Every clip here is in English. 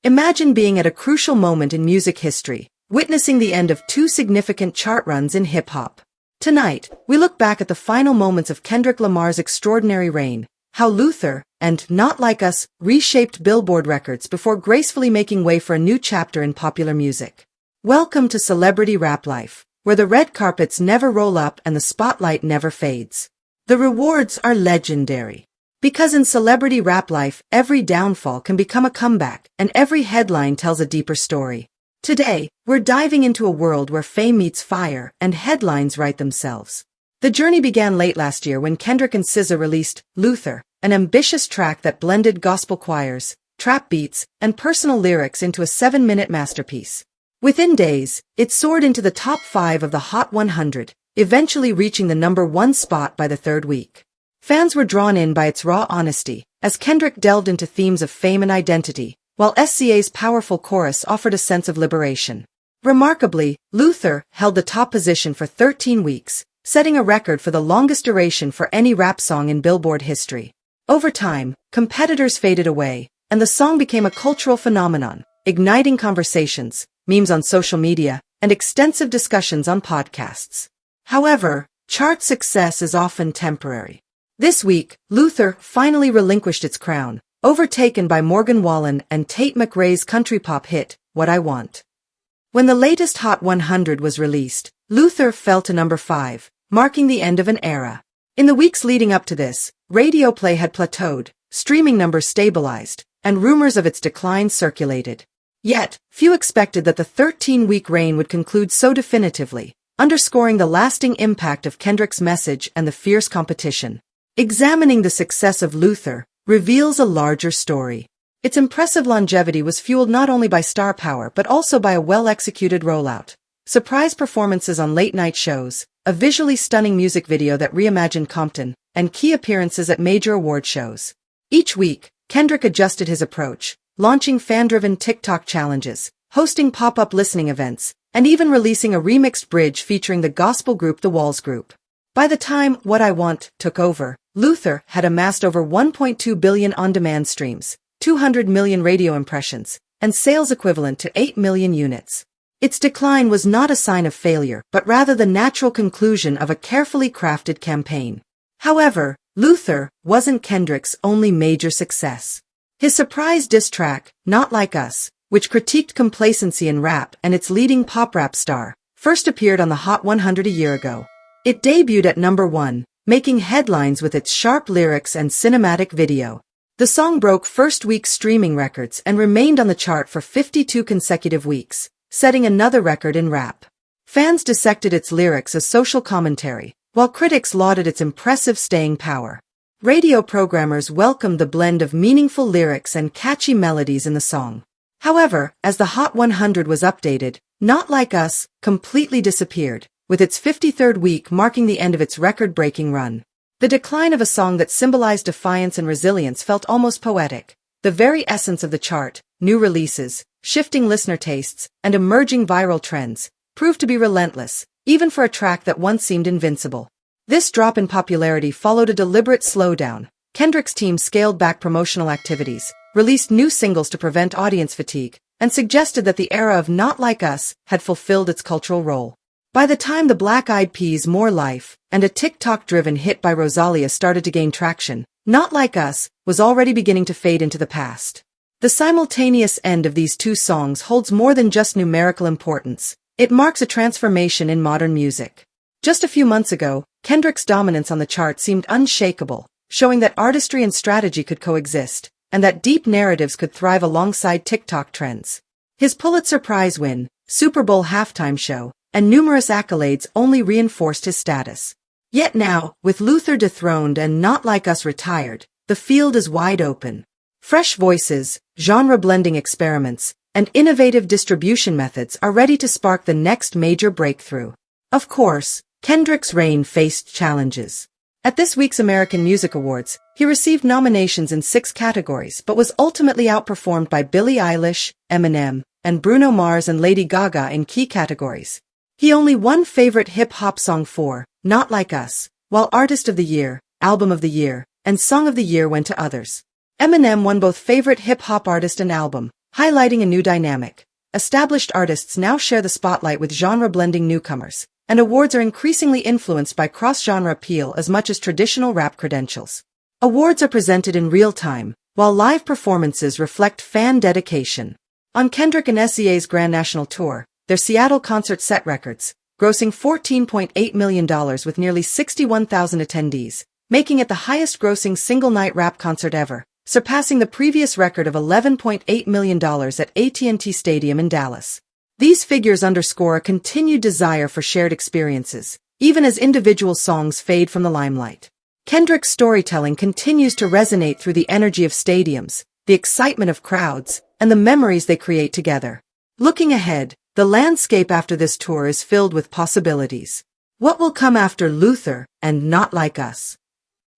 Imagine being at a crucial moment in music history, witnessing the end of two significant chart runs in hip-hop. Tonight, we look back at the final moments of Kendrick Lamar's extraordinary reign, how Luther and Not Like Us reshaped Billboard records before gracefully making way for a new chapter in popular music. Welcome to Celebrity Rap Life, where the red carpets never roll up and the spotlight never fades. The rewards are legendary. Because in celebrity rap life, every downfall can become a comeback, and every headline tells a deeper story. Today, we're diving into a world where fame meets fire, and headlines write themselves. The journey began late last year when Kendrick and SZA released Luther, an ambitious track that blended gospel choirs, trap beats, and personal lyrics into a 7-minute masterpiece. Within days, it soared into the top 5 of the Hot 100, eventually reaching the #1 spot by the third week. Fans were drawn in by its raw honesty, as Kendrick delved into themes of fame and identity, while SZA's powerful chorus offered a sense of liberation. Remarkably, Luther held the top position for 13 weeks, setting a record for the longest duration for any rap song in Billboard history. Over time, competitors faded away, and the song became a cultural phenomenon, igniting conversations, memes on social media, and extensive discussions on podcasts. However, chart success is often temporary. This week, Luther finally relinquished its crown, overtaken by Morgan Wallen and Tate McRae's country pop hit, What I Want. When the latest Hot 100 was released, Luther fell to #5, marking the end of an era. In the weeks leading up to this, radio play had plateaued, streaming numbers stabilized, and rumors of its decline circulated. Yet, few expected that the 13-week reign would conclude so definitively, underscoring the lasting impact of Kendrick's message and the fierce competition. Examining the success of Luther reveals a larger story. Its impressive longevity was fueled not only by star power but also by a well-executed rollout. Surprise performances on late-night shows, a visually stunning music video that reimagined Compton, and key appearances at major award shows. Each week, Kendrick adjusted his approach, launching fan-driven TikTok challenges, hosting pop-up listening events, and even releasing a remixed bridge featuring the gospel group The Walls Group. By the time What I Want took over, Luther had amassed over 1.2 billion on-demand streams, 200 million radio impressions, and sales equivalent to 8 million units. Its decline was not a sign of failure, but rather the natural conclusion of a carefully crafted campaign. However, Luther wasn't Kendrick's only major success. His surprise diss track, Not Like Us, which critiqued complacency in rap and its leading pop rap star, first appeared on the Hot 100 a year ago. It debuted at #1, making headlines with its sharp lyrics and cinematic video. The song broke first-week streaming records and remained on the chart for 52 consecutive weeks, setting another record in rap. Fans dissected its lyrics as social commentary, while critics lauded its impressive staying power. Radio programmers welcomed the blend of meaningful lyrics and catchy melodies in the song. However, as the Hot 100 was updated, Not Like Us completely disappeared, with its 53rd week marking the end of its record-breaking run. The decline of a song that symbolized defiance and resilience felt almost poetic. The very essence of the chart, new releases, shifting listener tastes, and emerging viral trends, proved to be relentless, even for a track that once seemed invincible. This drop in popularity followed a deliberate slowdown. Kendrick's team scaled back promotional activities, released new singles to prevent audience fatigue, and suggested that the era of Not Like Us had fulfilled its cultural role. By the time the Black Eyed Peas' More Life and a TikTok-driven hit by Rosalia started to gain traction, Not Like Us was already beginning to fade into the past. The simultaneous end of these two songs holds more than just numerical importance. It marks a transformation in modern music. Just a few months ago, Kendrick's dominance on the chart seemed unshakable, showing that artistry and strategy could coexist, and that deep narratives could thrive alongside TikTok trends. His Pulitzer Prize win, Super Bowl halftime show, and numerous accolades only reinforced his status. Yet now, with Luther dethroned and Not Like Us retired, the field is wide open. Fresh voices, genre-blending experiments, and innovative distribution methods are ready to spark the next major breakthrough. Of course, Kendrick's reign faced challenges. At this week's American Music Awards, he received nominations in 6 categories but was ultimately outperformed by Billie Eilish, Eminem, and Bruno Mars and Lady Gaga in key categories. He only won Favorite Hip-Hop Song for Not Like Us, while Artist of the Year, Album of the Year, and Song of the Year went to others. Eminem won both Favorite Hip-Hop Artist and Album, highlighting a new dynamic. Established artists now share the spotlight with genre-blending newcomers, and awards are increasingly influenced by cross-genre appeal as much as traditional rap credentials. Awards are presented in real time, while live performances reflect fan dedication. On Kendrick and SZA's Grand National Tour, their Seattle concert set records, grossing $14.8 million with nearly 61,000 attendees, making it the highest-grossing single-night rap concert ever, surpassing the previous record of $11.8 million at AT&T Stadium in Dallas. These figures underscore a continued desire for shared experiences, even as individual songs fade from the limelight. Kendrick's storytelling continues to resonate through the energy of stadiums, the excitement of crowds, and the memories they create together. Looking ahead, the landscape after this tour is filled with possibilities. What will come after Luther and Not Like Us?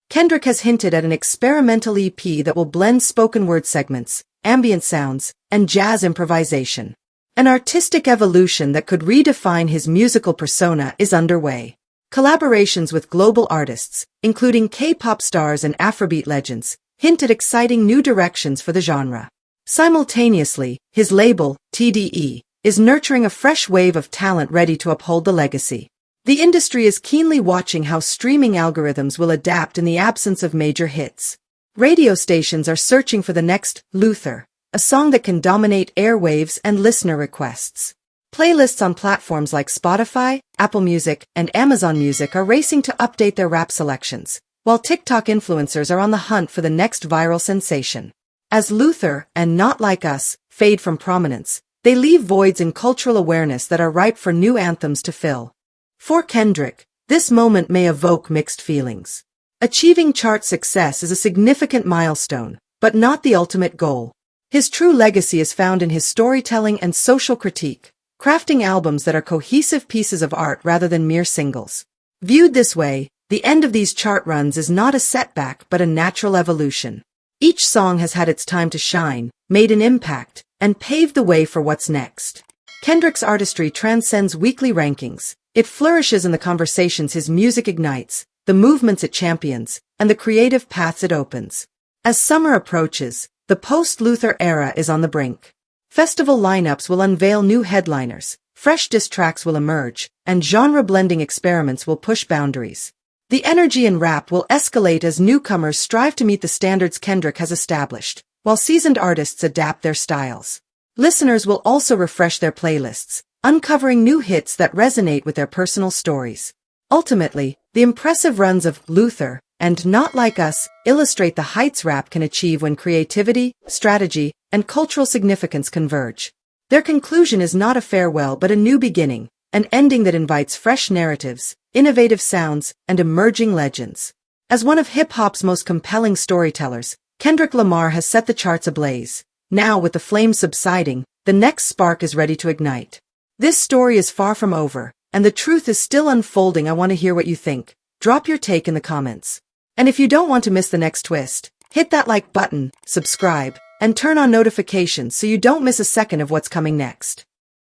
Kendrick has hinted at an experimental EP that will blend spoken word segments, ambient sounds, and jazz improvisation. An artistic evolution that could redefine his musical persona is underway. Collaborations with global artists, including K-pop stars and Afrobeat legends, hint at exciting new directions for the genre. Simultaneously, his label, TDE, is nurturing a fresh wave of talent ready to uphold the legacy. The industry is keenly watching how streaming algorithms will adapt in the absence of major hits. Radio stations are searching for the next Luther, a song that can dominate airwaves and listener requests. Playlists on platforms like Spotify, Apple Music, and Amazon Music are racing to update their rap selections, while TikTok influencers are on the hunt for the next viral sensation. As Luther and Not Like Us fade from prominence, they leave voids in cultural awareness that are ripe for new anthems to fill. For Kendrick, this moment may evoke mixed feelings. Achieving chart success is a significant milestone, but not the ultimate goal. His true legacy is found in his storytelling and social critique, crafting albums that are cohesive pieces of art rather than mere singles. Viewed this way, the end of these chart runs is not a setback but a natural evolution. Each song has had its time to shine, made an impact, and paved the way for what's next. Kendrick's artistry transcends weekly rankings. It flourishes in the conversations his music ignites, the movements it champions, and the creative paths it opens. As summer approaches, the post-Luther era is on the brink. Festival lineups will unveil new headliners, fresh diss tracks will emerge, and genre-blending experiments will push boundaries. The energy in rap will escalate as newcomers strive to meet the standards Kendrick has established, while seasoned artists adapt their styles. Listeners will also refresh their playlists, uncovering new hits that resonate with their personal stories. Ultimately, the impressive runs of Luther and Not Like Us illustrate the heights rap can achieve when creativity, strategy, and cultural significance converge. Their conclusion is not a farewell but a new beginning, an ending that invites fresh narratives, innovative sounds, and emerging legends. As one of hip-hop's most compelling storytellers, Kendrick Lamar has set the charts ablaze. Now, with the flames subsiding, the next spark is ready to ignite. This story is far from over, and the truth is still unfolding. I want to hear what you think. Drop your take in the comments. And if you don't want to miss the next twist, hit that like button, subscribe, and turn on notifications so you don't miss a second of what's coming next.